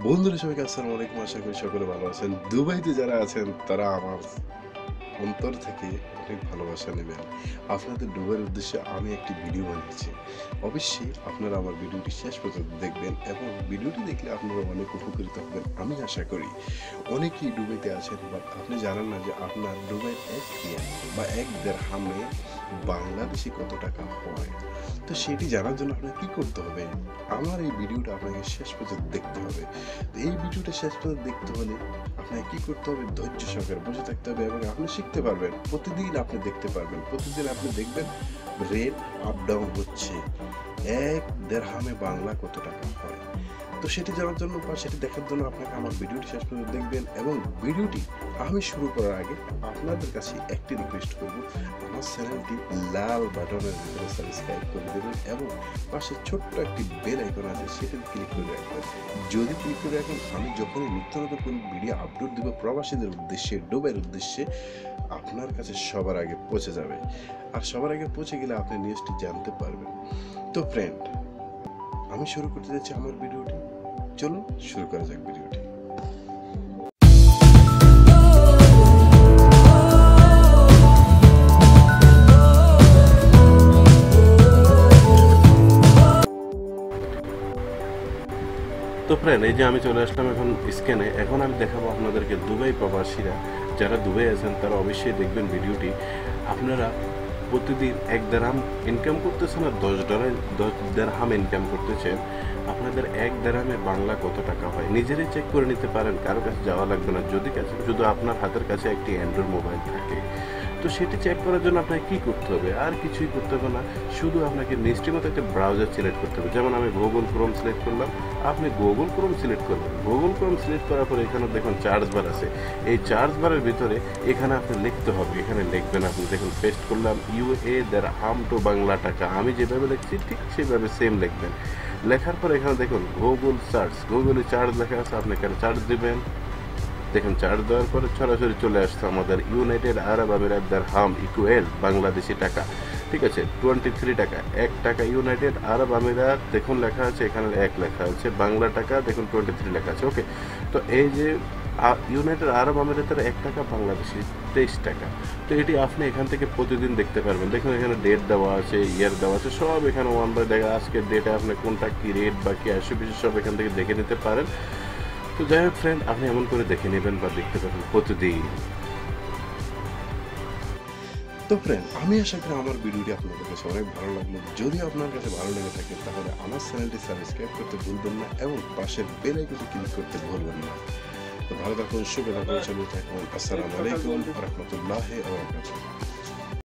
বন্ধুরা সবাইকে আসসালামু আলাইকুম। আশা করি সকলে ভালো আছেন। দুবাইতে যারা আছেন তারা আমার অন্তর থেকে অনেক ভালোবাসা নেবেন। আপনাদের দুবাইয়ের উদ্দেশ্যে আমি একটি ভিডিও বানিয়েছি। অবশ্যই আপনারা আমার ভিডিওটি শেষ পর্যন্ত দেখবেন এবং ভিডিওটি দেখলে আপনারা অনেক উপকৃত হবেন আমি আশা করি। অনেকেই দুবাইতে আছেন বাট আপনি জানেন না যে আপনার দুবাইয়ের ১ রিয়াল বা ১ দেরহামে বাংলাদেশী কত টাকা হয়। তো সেটি জানার জন্য আপনাকে কি করতে হবে? আমার এই ভিডিওটা আপনাকে শেষ পর্যন্ত দেখতে হবে। তো এই ভিডিওটা শেষ পর্যন্ত দেখতে হলে আপনাকে কি করতে হবে? ধৈর্য সহকারে বসে থাকতে হবে এবং আপনি শিখতে পারবেন। প্রতিদিন আপনি দেখতে পারবেন। প্রতিদিন আপনি দেখবেন রেট আপ ডাউন হচ্ছে। ১ দেরহামে বাংলা কত টাকা হয়? তো সেটি জানার জন্য বা সেটি দেখার জন্য আপনাকে আমার ভিডিওটি শেষ পর্যন্ত দেখবেন এবং ভিডিওটি আমি শুরু করার আগে আপনাদের কাছে একটি রিকোয়েস্ট করব, আমার চ্যানেলটি লাল বাটনের ভিতরে সাবস্ক্রাইব করে দেবেন এবং পাশে ছোট্ট একটি বেল আইকন আছে সেটাতে ক্লিক করে রাখবেন। যদি ক্লিক করে রাখেন আমি যখনই নিত্য নতুন কোনো ভিডিও আপলোড দেবো প্রবাসীদের উদ্দেশ্যে, দুবাইয়ের উদ্দেশ্যে, আপনার কাছে সবার আগে পৌঁছে যাবে। আর সবার আগে পৌঁছে গেলে আপনি নিউজটি জানতে পারবেন। তো ফ্রেন্ড, আমি শুরু করতে যাচ্ছি আমার ভিডিওটি। চলুন শুরু করা যাক ভিডিওটি। তো ফ্রেন্ড, এই যে আমি চলে আসলাম এখন স্ক্যানে। এখন আমি দেখাবো আপনাদেরকে দুবাই প্রবাসীরা যারা দুবাই আছেন তারা অবশ্যই দেখবেন ভিডিওটি। আপনারা প্রতিদিন ১ দেরহাম ইনকাম করতেছেন আর $10 দেরহাম ইনকাম করতেছেন। আপনাদের ১ দেরহামে বাংলা কত টাকা হয় নিজেরাই চেক করে নিতে পারেন, কারো কাছে যাওয়া লাগবে না। যদি কাছে শুধু আপনার হাতের কাছে একটি অ্যান্ড্রয়েড মোবাইল থাকে, তো সেটি চেক করার জন্য আপনাকে কী করতে হবে? আর কিছুই করতে হবে না, শুধু আপনাকে নিশ্চিত মতো একটা ব্রাউজার সিলেক্ট করতে হবে। যেমন আমি গুগল ক্রোম সিলেক্ট করলাম, আপনি গুগল ক্রোম সিলেক্ট করবেন। গুগল ক্রোম সিলেক্ট করার পরে এখানে দেখুন চার্জ বার আছে। এই চার্জ বারের ভিতরে এখানে আপনি লিখতে হবে, এখানে লিখবেন। আপনি দেখুন পেস্ট করলাম UA দেরহাম টু বাংলা টাকা। আমি যেভাবে লিখছি ঠিক সেভাবে সেম লিখবেন। লেখার পর এখানে দেখুন গুগল সার্চ, গুগলে চার্জ লেখা আছে, আপনি এখানে চার্জ দিবেন। দেখুন চার্জ দেওয়ার পরে সরাসরি চলে আসছে আমাদের ইউনাইটেড আরব আমিরাত দেরহাম ইকুয়াল বাংলাদেশি টাকা। ঠিক আছে, 23 টাকা। ১ টাকা ইউনাইটেড আরব আমিরাত দেখুন লেখা আছে, এখানে ১ লেখা আছে। বাংলা টাকা দেখুন 23 লেখা আছে। ওকে, তো এই যে ইউনাইটেড আরব আমিরাতের ১ টাকা বাংলাদেশি 23 টাকা। তো এটি আপনি এখান থেকে প্রতিদিন দেখতে পারবেন। দেখুন এখানে ডেট দেওয়া আছে, ইয়ার দেওয়া আছে, সব এখানে ওয়ান বাই দেখা আজকের ডেটে আপনি কোনটা কী রেট বা কী আসে বিশেষ সব এখান থেকে দেখে নিতে পারেন। তো যাই হোক ফ্রেন্ড, আপনি এমন করে দেখে নেবেন বা দেখতে পাবেন প্রতিদিন। তো ফ্রেন্ড, আমি আশা করি আমার ভিডিওটি আপনাদের কাছে অনেক ভালো লাগলো। যদি আপনার কাছে ভালো লেগে থাকে তাহলে আমার চ্যানেলটি সাবস্ক্রাইব করতে ভুলবেন না এবং পাশের বেল আইকনে ক্লিক করতে ভুলবেন না। তো ভালো থাকুন, শুভ থাকুন, চলতে থাকুন। আসসালামু আলাইকুম ওয়া রাহমাতুল্লাহি ওয়া বারাকাতুহু।